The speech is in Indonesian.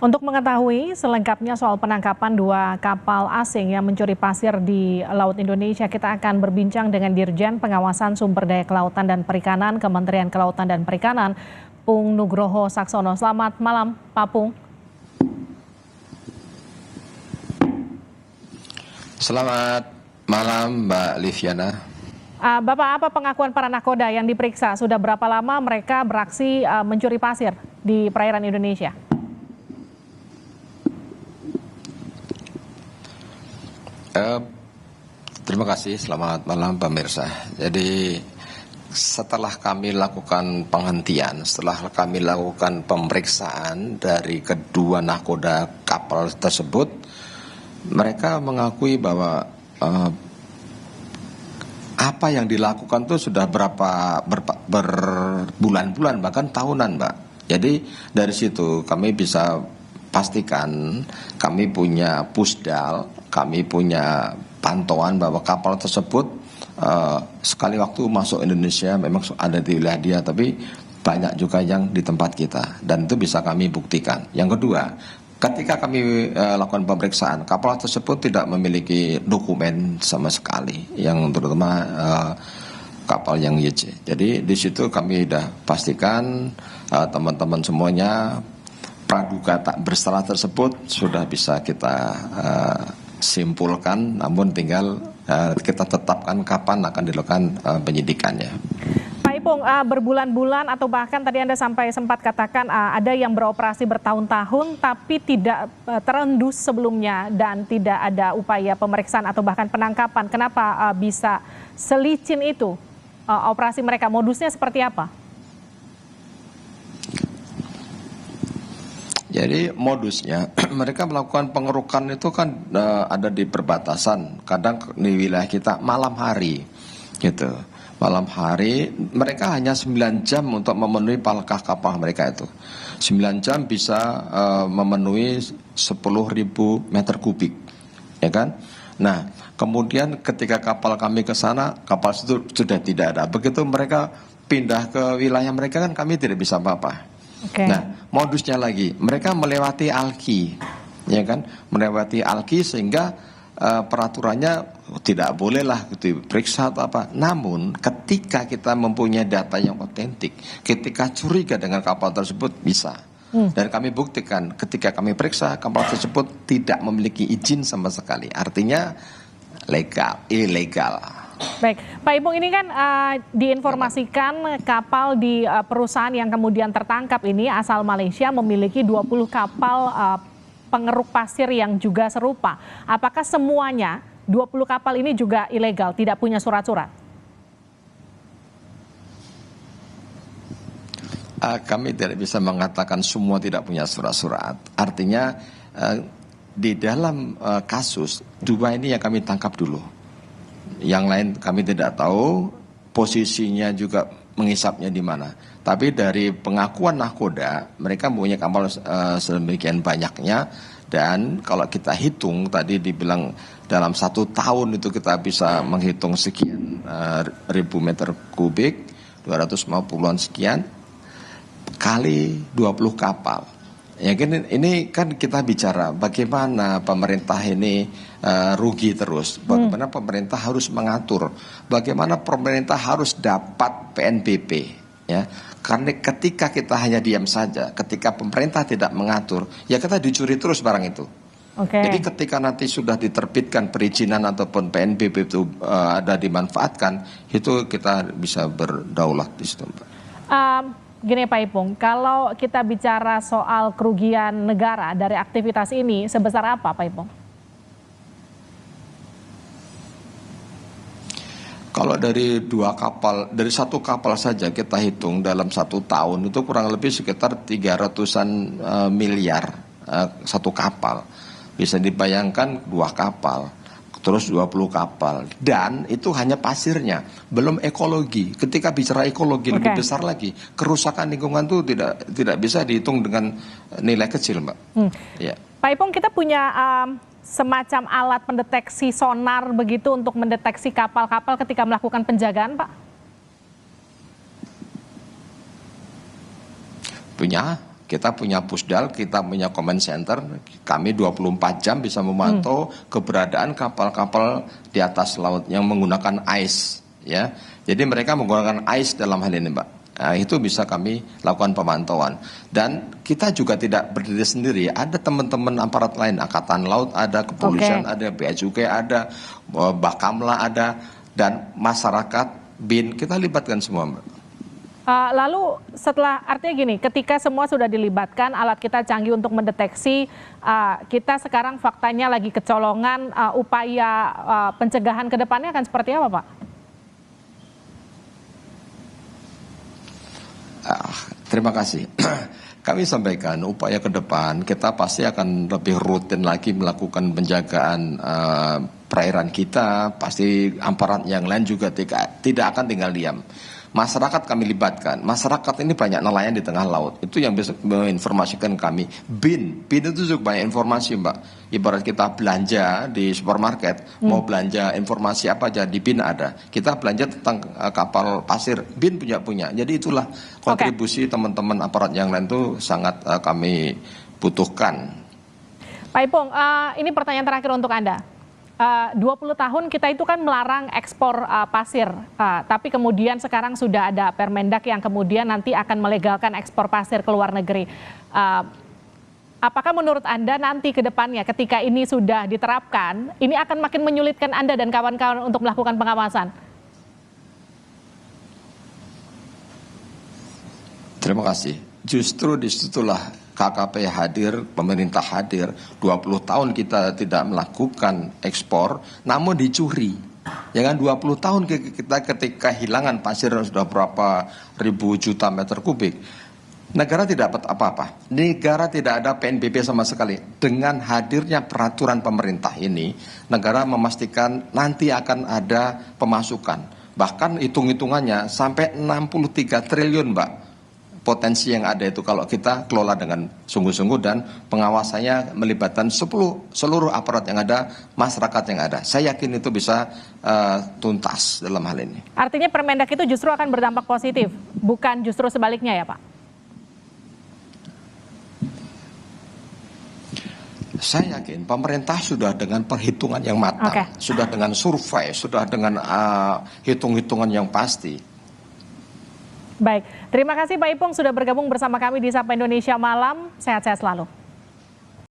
Untuk mengetahui selengkapnya soal penangkapan dua kapal asing yang mencuri pasir di Laut Indonesia, kita akan berbincang dengan Dirjen Pengawasan Sumber Daya Kelautan dan Perikanan Kementerian Kelautan dan Perikanan, Pung Nugroho Saksono. Selamat malam, Pak Pung. Selamat malam, Mbak Liviana. Bapak, apa pengakuan para nakoda yang diperiksa? Sudah berapa lama mereka beraksi mencuri pasir di perairan Indonesia? Terima kasih, selamat malam pemirsa. Jadi setelah kami lakukan penghentian, setelah kami lakukan pemeriksaan dari kedua nakoda kapal tersebut, mereka mengakui bahwa apa yang dilakukan itu sudah berbulan-bulan bahkan tahunan, Mbak. Jadi dari situ kami bisa pastikan kami punya pusdal, kami punya pantauan bahwa kapal tersebut sekali waktu masuk Indonesia memang ada di wilayah dia, tapi banyak juga yang di tempat kita dan itu bisa kami buktikan. Yang kedua, ketika kami lakukan pemeriksaan, kapal tersebut tidak memiliki dokumen sama sekali, yang terutama kapal yang YC. Jadi di situ kami sudah pastikan teman-teman semuanya praduga tak bersalah tersebut sudah bisa kita simpulkan, namun tinggal kita tetapkan kapan akan dilakukan penyidikannya. Pak Ipung, berbulan-bulan atau bahkan tadi Anda sempat katakan ada yang beroperasi bertahun-tahun tapi tidak terendus sebelumnya dan tidak ada upaya pemeriksaan atau bahkan penangkapan. Kenapa bisa selicin itu operasi mereka? Modusnya seperti apa? Jadi modusnya mereka melakukan pengerukan itu kan ada di perbatasan, kadang di wilayah kita malam hari gitu. Malam hari mereka hanya 9 jam untuk memenuhi palkah kapal mereka itu. 9 jam bisa memenuhi 10.000 meter kubik, ya kan? Nah, kemudian ketika kapal kami ke sana, kapal itu sudah tidak ada. Begitu mereka pindah ke wilayah mereka kan kami tidak bisa apa-apa. Okay. Nah, modusnya lagi, mereka melewati alki, ya kan? Melewati alki sehingga peraturannya tidak bolehlah diperiksa atau apa. Namun, ketika kita mempunyai data yang otentik, ketika curiga dengan kapal tersebut bisa. Dan kami buktikan, ketika kami periksa kapal tersebut tidak memiliki izin sama sekali. Artinya ilegal. Baik, Pak Ipung, ini kan diinformasikan kapal di perusahaan yang kemudian tertangkap ini asal Malaysia memiliki 20 kapal pengeruk pasir yang juga serupa. Apakah semuanya 20 kapal ini juga ilegal, tidak punya surat-surat? Kami tidak bisa mengatakan semua tidak punya surat-surat. Artinya di dalam kasus dua ini yang kami tangkap dulu. Yang lain kami tidak tahu, posisinya juga mengisapnya di mana. Tapi dari pengakuan nakoda, mereka mempunyai kapal sedemikian banyaknya. Dan kalau kita hitung, tadi dibilang dalam 1 tahun itu kita bisa menghitung sekian ribu meter kubik, 250-an sekian, kali 20 kapal. Ya kan, ini kan kita bicara bagaimana pemerintah ini rugi terus, bagaimana pemerintah harus mengatur, bagaimana pemerintah harus dapat PNBP, ya. Karena ketika kita hanya diam saja, ketika pemerintah tidak mengatur, ya kita dicuri terus barang itu. Okay. Jadi ketika nanti sudah diterbitkan perizinan ataupun PNBP itu ada dimanfaatkan, itu kita bisa berdaulat di situ, Mbak. Gini Pak Ipung, kalau kita bicara soal kerugian negara dari aktivitas ini, sebesar apa Pak Ipung? Kalau dari 2 kapal, dari 1 kapal saja kita hitung dalam 1 tahun itu kurang lebih sekitar 300-an miliar 1 kapal. Bisa dibayangkan 2 kapal. Terus 20 kapal, dan itu hanya pasirnya, belum ekologi. Ketika bicara ekologi lebih besar lagi, kerusakan lingkungan itu tidak bisa dihitung dengan nilai kecil, Mbak. Ya. Pak Ipung, kita punya semacam alat pendeteksi sonar begitu untuk mendeteksi kapal-kapal ketika melakukan penjagaan, Pak? Punya. Kita punya pusdal, kita punya command center, kami 24 jam bisa memantau keberadaan kapal-kapal di atas laut yang menggunakan ICE, ya. Jadi mereka menggunakan ICE dalam hal ini, Mbak. Nah, itu bisa kami lakukan pemantauan. Dan kita juga tidak berdiri sendiri, ada teman-teman aparat lain, Angkatan Laut ada, kepolisian ada, Bea Cukai ada, Bakamla ada, dan masyarakat, BIN, kita libatkan semua, Mbak. Lalu setelah, artinya gini, ketika semua sudah dilibatkan, alat kita canggih untuk mendeteksi, kita sekarang faktanya lagi kecolongan, upaya pencegahan ke depannya akan seperti apa, Pak? Terima kasih. Kami sampaikan upaya ke depan kita pasti akan lebih rutin lagi melakukan penjagaan perairan kita. Pasti aparat yang lain juga tidak akan tinggal diam. Masyarakat kami libatkan. Masyarakat ini banyak nelayan di tengah laut. Itu yang bisa menginformasikan kami. BIN itu juga banyak informasi, Mbak. Ibarat kita belanja di supermarket, mau belanja informasi apa aja di BIN ada. Kita belanja tentang kapal pasir, BIN punya. Jadi itulah kontribusi teman-teman aparat yang lain itu sangat kami butuhkan. Pak Ipong, ini pertanyaan terakhir untuk Anda. 20 tahun kita itu kan melarang ekspor pasir, tapi kemudian sekarang sudah ada Permendak yang kemudian nanti akan melegalkan ekspor pasir ke luar negeri. Apakah menurut Anda nanti ke depannya ketika ini sudah diterapkan, ini akan makin menyulitkan Anda dan kawan-kawan untuk melakukan pengawasan? Terima kasih. Justru disitulah KKP hadir, pemerintah hadir, 20 tahun kita tidak melakukan ekspor, namun dicuri. Ya kan 20 tahun kita ketika kehilangan pasir sudah berapa ribu juta meter kubik. Negara tidak dapat apa-apa. Negara tidak ada PNBP sama sekali. Dengan hadirnya peraturan pemerintah ini, negara memastikan nanti akan ada pemasukan. Bahkan hitung-hitungannya sampai 63 triliun, Mbak. Potensi yang ada itu kalau kita kelola dengan sungguh-sungguh dan pengawasannya melibatkan seluruh aparat yang ada, masyarakat yang ada. Saya yakin itu bisa tuntas dalam hal ini. Artinya Permendak itu justru akan berdampak positif, bukan justru sebaliknya ya, Pak? Saya yakin pemerintah sudah dengan perhitungan yang matang, sudah dengan survei, sudah dengan hitung-hitungan yang pasti. Baik, terima kasih Pak Ipong sudah bergabung bersama kami di Sapa Indonesia Malam. Sehat-sehat selalu.